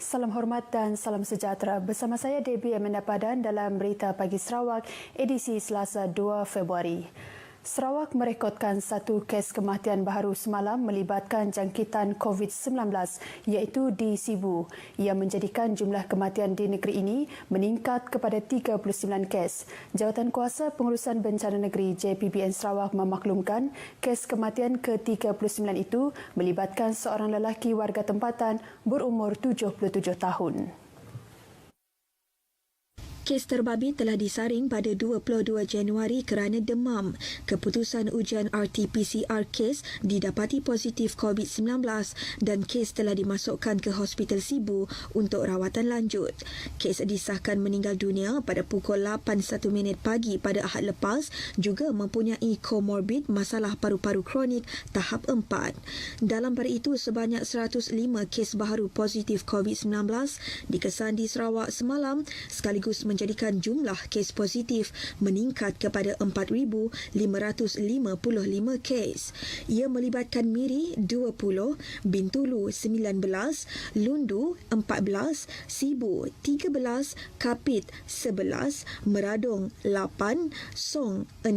Salam hormat dan salam sejahtera. Bersama saya Debbie Amanda Padan dalam Berita Pagi Sarawak, edisi Selasa 2 Februari. Sarawak merekodkan satu kes kematian baharu semalam melibatkan jangkitan COVID-19 iaitu di Sibu yang menjadikan jumlah kematian di negeri ini meningkat kepada 39 kes. Jawatankuasa Pengurusan Bencana Negeri JPBN Sarawak memaklumkan kes kematian ke-39 itu melibatkan seorang lelaki warga tempatan berumur 77 tahun. Kes terbabi telah disaring pada 22 Januari kerana demam. Keputusan ujian RT-PCR kes didapati positif COVID-19 dan kes telah dimasukkan ke Hospital Sibu untuk rawatan lanjut. Kes disahkan meninggal dunia pada pukul 8.01 pagi pada Ahad lepas juga mempunyai komorbid masalah paru-paru kronik tahap 4. Dalam pada itu, sebanyak 105 kes baharu positif COVID-19 dikesan di Sarawak semalam sekaligus menjadikan jumlah kes positif meningkat kepada 4,555 kes. Ia melibatkan Miri 20, Bintulu 19, Lundu 14, Sibu 13, Kapit 11, Meradong 8, Song 6,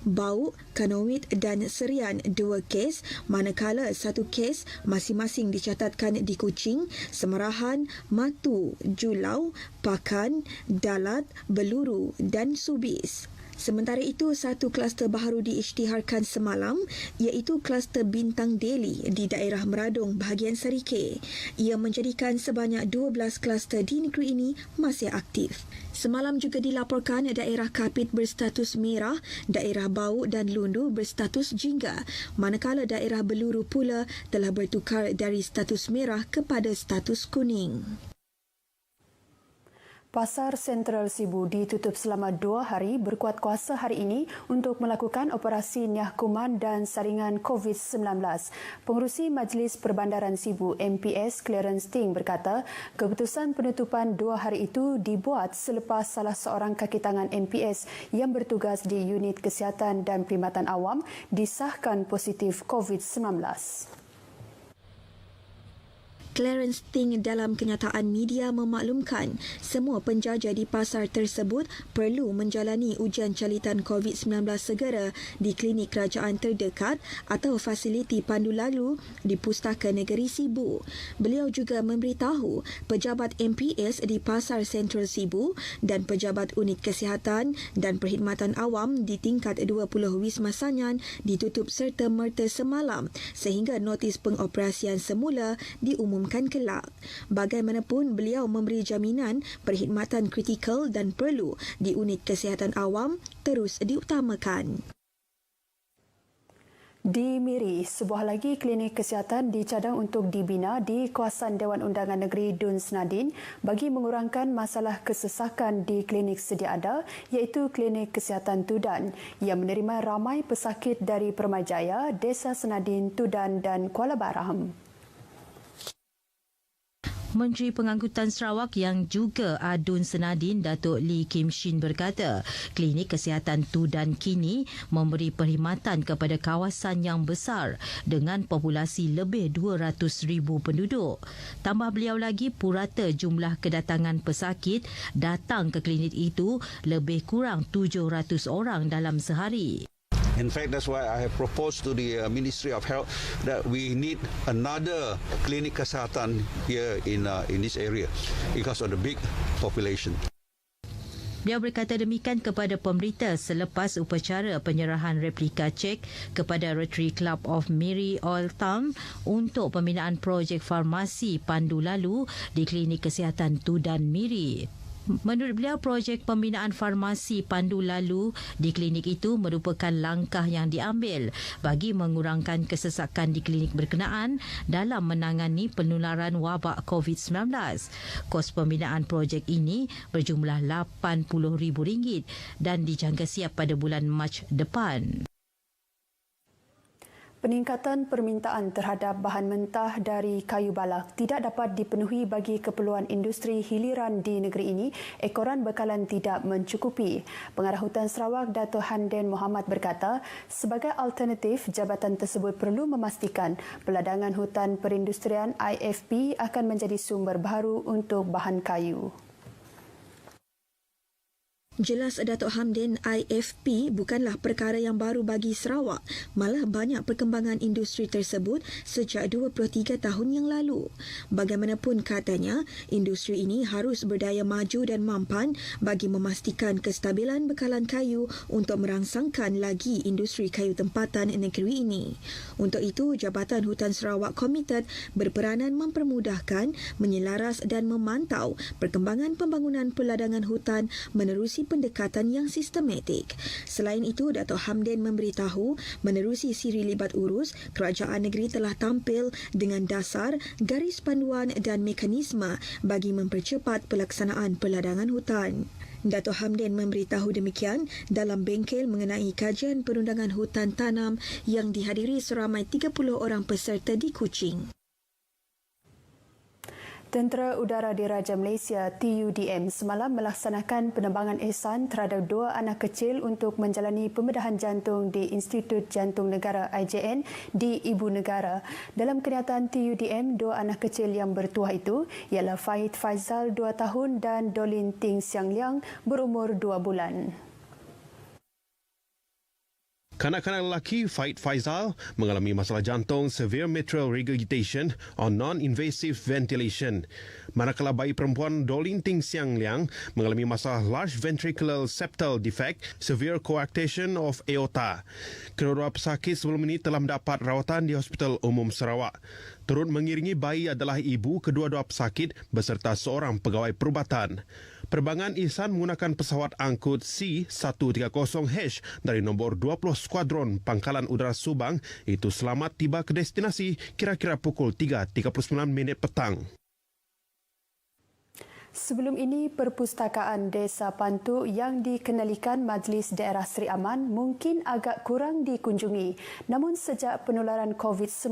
Bau, Kanowit dan Serian 2 kes, manakala 1 kes masing-masing dicatatkan di Kuching, Semarahan, Matu, Julau, Pakan, Dalat, Beluru dan Subis. Sementara itu, satu kluster baharu diisytiharkan semalam iaitu kluster Bintang Deli di daerah Meradong bahagian Serike. Ia menjadikan sebanyak 12 kluster di negeri ini masih aktif. Semalam juga dilaporkan daerah Kapit berstatus merah, daerah Bau dan Lundu berstatus jingga, manakala daerah Beluru pula telah bertukar dari status merah kepada status kuning. Pasar Sentral Sibu ditutup selama 2 hari berkuat kuasa hari ini untuk melakukan operasi nyahkuman dan saringan COVID-19. Pengerusi Majlis Perbandaran Sibu MPS Clarence Ting berkata, keputusan penutupan 2 hari itu dibuat selepas salah seorang kaki tangan MPS yang bertugas di Unit Kesihatan dan Perkhidmatan Awam disahkan positif COVID-19. Clarence Ting dalam kenyataan media memaklumkan semua penjaja di pasar tersebut perlu menjalani ujian calitan COVID-19 segera di klinik kerajaan terdekat atau fasiliti pandu lalu di Pustaka Negeri Sibu. Beliau juga memberitahu pejabat MPS di Pasar Sentral Sibu dan pejabat unit kesihatan dan perkhidmatan awam di tingkat 20 Wisma Sanyan ditutup serta-merta semalam sehingga notis pengoperasian semula diumumkan kelak. Bagaimanapun, beliau memberi jaminan perkhidmatan kritikal dan perlu di unit kesihatan awam terus diutamakan. Di Miri, sebuah lagi klinik kesihatan dicadang untuk dibina di kawasan Dewan Undangan Negeri Dun Senadin bagi mengurangkan masalah kesesakan di klinik sedia ada iaitu Klinik Kesihatan Tudan yang menerima ramai pesakit dari Permajaya, Desa Senadin, Tudan dan Kuala Baraham. Menteri Pengangkutan Sarawak yang juga Dun Senadin Datuk Lee Kim Shin berkata, klinik kesihatan Tudan kini memberi perkhidmatan kepada kawasan yang besar dengan populasi lebih 200,000 penduduk. Tambah beliau lagi, purata jumlah kedatangan pesakit datang ke klinik itu lebih kurang 700 orang dalam sehari. In fact, that's why I have proposed to the Ministry of Health that we need another klinik kesihatan here in this area because of the big population. Beliau berkata demikian kepada pemberita selepas upacara penyerahan replika cek kepada Rotary Club of Miri Old Town untuk pembinaan projek farmasi pandu lalu di Klinik Kesihatan Tudan Miri. Menurut beliau, projek pembinaan farmasi pandu lalu di klinik itu merupakan langkah yang diambil bagi mengurangkan kesesakan di klinik berkenaan dalam menangani penularan wabak COVID-19. Kos pembinaan projek ini berjumlah RM80,000 dan dijangka siap pada bulan Mac depan. Peningkatan permintaan terhadap bahan mentah dari kayu balak tidak dapat dipenuhi bagi keperluan industri hiliran di negeri ini. Ekoran bekalan tidak mencukupi. Pengarah Hutan Sarawak Dato' Hamden Mohamad berkata, sebagai alternatif, jabatan tersebut perlu memastikan peladangan hutan perindustrian IFP akan menjadi sumber baharu untuk bahan kayu. Jelas Dato' Hamden, IFP bukanlah perkara yang baru bagi Sarawak, malah banyak perkembangan industri tersebut sejak 23 tahun yang lalu. Bagaimanapun katanya, industri ini harus berdaya maju dan mampan bagi memastikan kestabilan bekalan kayu untuk merangsangkan lagi industri kayu tempatan negeri ini. Untuk itu, Jabatan Hutan Sarawak komited berperanan mempermudahkan, menyelaras dan memantau perkembangan pembangunan peladangan hutan menerusi pendekatan yang sistematik. Selain itu, Dato' Hamden memberitahu menerusi siri libat urus, kerajaan negeri telah tampil dengan dasar, garis panduan dan mekanisme bagi mempercepat pelaksanaan peladangan hutan. Dato' Hamden memberitahu demikian dalam bengkel mengenai kajian perundangan hutan tanam yang dihadiri seramai 30 orang peserta di Kuching. Tentera Udara Diraja Malaysia TUDM semalam melaksanakan penerbangan ihsan terhadap 2 anak kecil untuk menjalani pembedahan jantung di Institut Jantung Negara IJN di Ibu Negara. Dalam kenyataan TUDM, 2 anak kecil yang bertuah itu ialah Fahid Faizal 2 tahun dan Dolin Ting Siang Liang berumur 2 bulan. Kanak-kanak lelaki Fahid Faizal mengalami masalah jantung severe mitral regurgitation on non-invasive ventilation. Manakala bayi perempuan Dolin Ting Siang Liang mengalami masalah large ventricular septal defect severe coarctation of aorta. Kedua-dua pesakit sebelum ini telah mendapat rawatan di Hospital Umum Sarawak. Turut mengiringi bayi adalah ibu kedua-dua pesakit beserta seorang pegawai perubatan. Penerbangan ihsan menggunakan pesawat angkut C-130H dari nombor 20 Skuadron Pangkalan Udara Subang itu selamat tiba ke destinasi kira-kira pukul 3.39 petang. Sebelum ini, Perpustakaan Desa Pantu yang dikenalikan Majlis Daerah Seri Aman mungkin agak kurang dikunjungi. Namun sejak penularan COVID-19,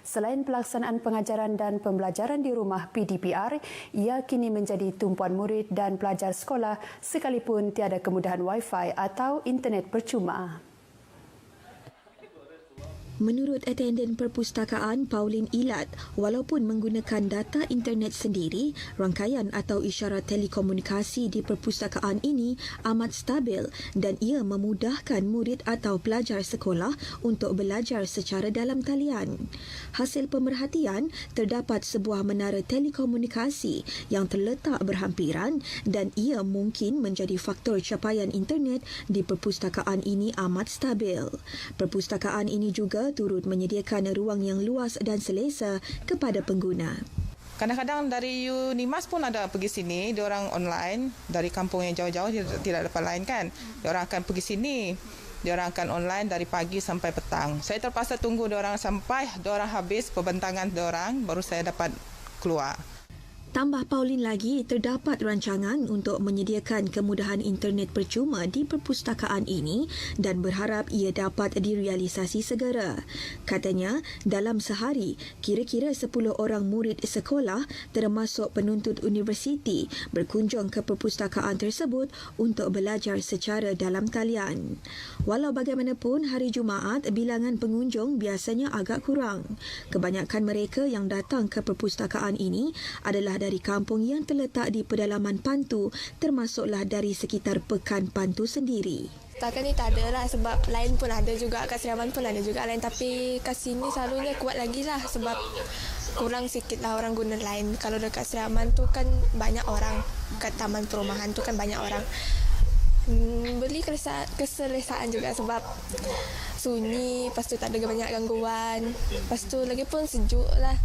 selain pelaksanaan pengajaran dan pembelajaran di rumah PDPR, ia kini menjadi tumpuan murid dan pelajar sekolah sekalipun tiada kemudahan Wi-Fi atau internet percuma. Menurut attendant perpustakaan Pauline Ilat, walaupun menggunakan data internet sendiri, rangkaian atau isyarat telekomunikasi di perpustakaan ini amat stabil dan ia memudahkan murid atau pelajar sekolah untuk belajar secara dalam talian. Hasil pemerhatian, terdapat sebuah menara telekomunikasi yang terletak berhampiran dan ia mungkin menjadi faktor capaian internet di perpustakaan ini amat stabil. Perpustakaan ini juga turut menyediakan ruang yang luas dan selesa kepada pengguna. Kadang-kadang dari Unimas pun ada pergi sini, diorang online, dari kampung yang jauh-jauh tidak dapat lain kan. Diorang akan pergi sini, diorang akan online dari pagi sampai petang. Saya terpaksa tunggu diorang sampai diorang habis pembentangan diorang, baru saya dapat keluar. Tambah Pauline lagi, terdapat rancangan untuk menyediakan kemudahan internet percuma di perpustakaan ini dan berharap ia dapat direalisasi segera. Katanya, dalam sehari, kira-kira 10 orang murid sekolah termasuk penuntut universiti berkunjung ke perpustakaan tersebut untuk belajar secara dalam talian. Walau bagaimanapun, hari Jumaat bilangan pengunjung biasanya agak kurang. Kebanyakan mereka yang datang ke perpustakaan ini adalah dari kampung yang terletak di pedalaman Pantu, termasuklah dari sekitar Pekan Pantu sendiri. Setakat ni tak ada lah sebab lain pun ada juga, kat Seri Aman pun ada juga lain, tapi kat sini selalunya kuat lagi lah sebab kurang sikit lah orang guna lain. Kalau dekat Seri Aman tu kan banyak orang, kat Taman Perumahan tu kan banyak orang. Beli keselesaan juga sebab sunyi, lepas tu tak ada banyak gangguan, lepas tu lagi pun sejuk lah.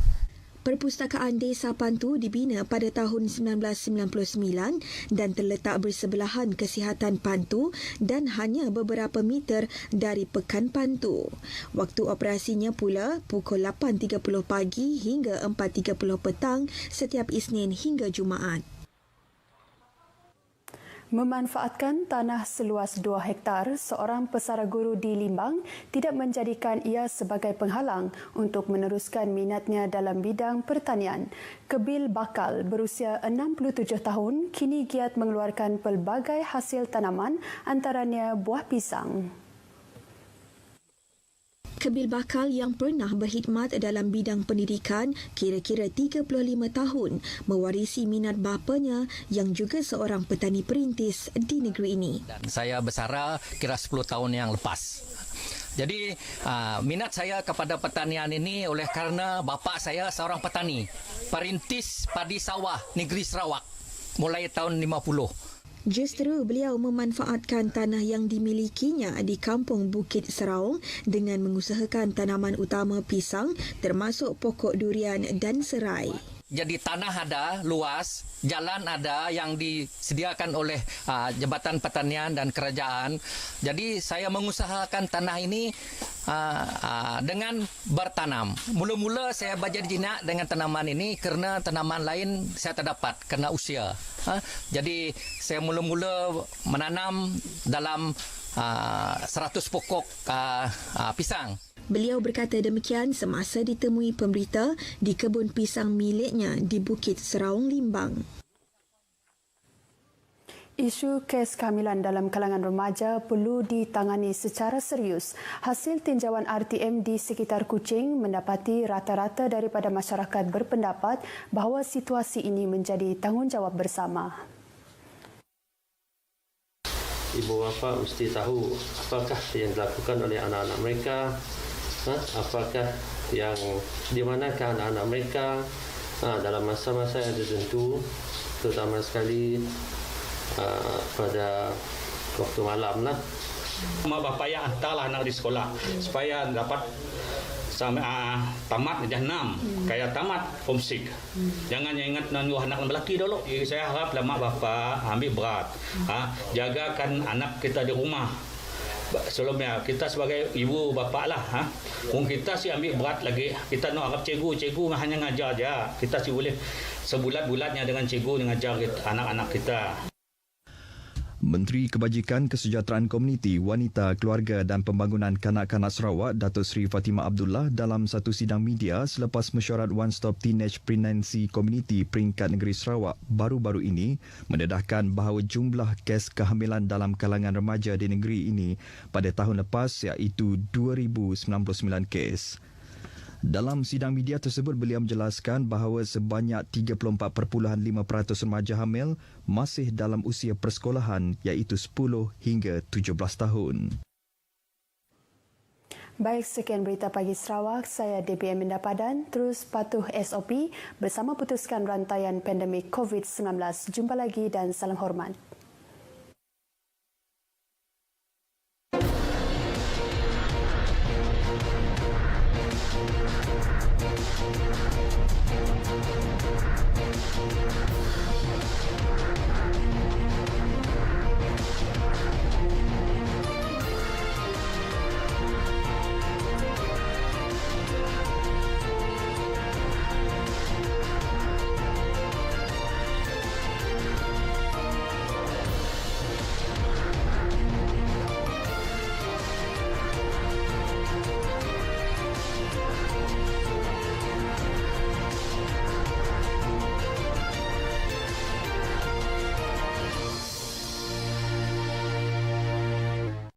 Perpustakaan Desa Pantu dibina pada tahun 1999 dan terletak bersebelahan Kesihatan Pantu dan hanya beberapa meter dari Pekan Pantu. Waktu operasinya pula pukul 8.30 pagi hingga 4.30 petang setiap Isnin hingga Jumaat. Memanfaatkan tanah seluas 2 hektar, seorang pesara guru di Limbang tidak menjadikan ia sebagai penghalang untuk meneruskan minatnya dalam bidang pertanian. Kebil Bakal berusia 67 tahun kini giat mengeluarkan pelbagai hasil tanaman antaranya buah pisang. Kebil Bakal yang pernah berkhidmat dalam bidang pendidikan kira-kira 35 tahun mewarisi minat bapanya yang juga seorang petani perintis di negeri ini. Saya bersara kira 10 tahun yang lepas. Jadi minat saya kepada pertanian ini oleh kerana bapa saya seorang petani perintis padi sawah negeri Sarawak mulai tahun 50. Justru beliau memanfaatkan tanah yang dimilikinya di kampung Bukit Seraung dengan mengusahakan tanaman utama pisang termasuk pokok durian dan serai. Jadi tanah ada luas, jalan ada yang disediakan oleh Jabatan Pertanian dan Kerajaan. Jadi saya mengusahakan tanah ini dengan bertanam. Mula-mula saya berjadi jinak dengan tanaman ini kerana tanaman lain saya tak dapat kerana usia. Jadi saya mula-mula menanam dalam 100 pokok pisang. Beliau berkata demikian semasa ditemui pemberita di kebun pisang miliknya di Bukit Seraung, Limbang. Isu kes kehamilan dalam kalangan remaja perlu ditangani secara serius. Hasil tinjauan RTM di sekitar Kuching mendapati rata-rata daripada masyarakat berpendapat bahawa situasi ini menjadi tanggungjawab bersama. Ibu bapa mesti tahu apakah yang dilakukan oleh anak-anak mereka, apakah yang di manakah anak-anak mereka dalam masa-masa yang tertentu, terutama sekali pada waktu malam lah. Mak bapa yang hantarlah anak di sekolah supaya dapat sampai tamat darjah 6, kayak tamat form 6. Jangan ingat nanyuh anak lelaki dulu. Saya harap mak bapa ambil berat. Jagakan anak kita di rumah. Sebelumnya kita sebagai ibu bapa lah, kita sih ambil berat lagi. Kita nak harap cikgu hanya ngajar aja. Kita sih boleh sebulat-bulatnya dengan cikgu mengajar anak-anak kita. Menteri Kebajikan Kesejahteraan Komuniti, Wanita, Keluarga dan Pembangunan Kanak-kanak Sarawak, Datuk Seri Fatimah Abdullah dalam satu sidang media selepas mesyuarat One Stop Teenage Pregnancy Community peringkat negeri Sarawak baru-baru ini mendedahkan bahawa jumlah kes kehamilan dalam kalangan remaja di negeri ini pada tahun lepas iaitu 2,099 kes. Dalam sidang media tersebut, beliau menjelaskan bahawa sebanyak 34.5% remaja hamil masih dalam usia persekolahan iaitu 10 hingga 17 tahun. Baik, sekian berita pagi Sarawak. Saya DBM Minda Padan. Terus patuh SOP bersama putuskan rantaian pandemik COVID-19. Jumpa lagi dan salam hormat.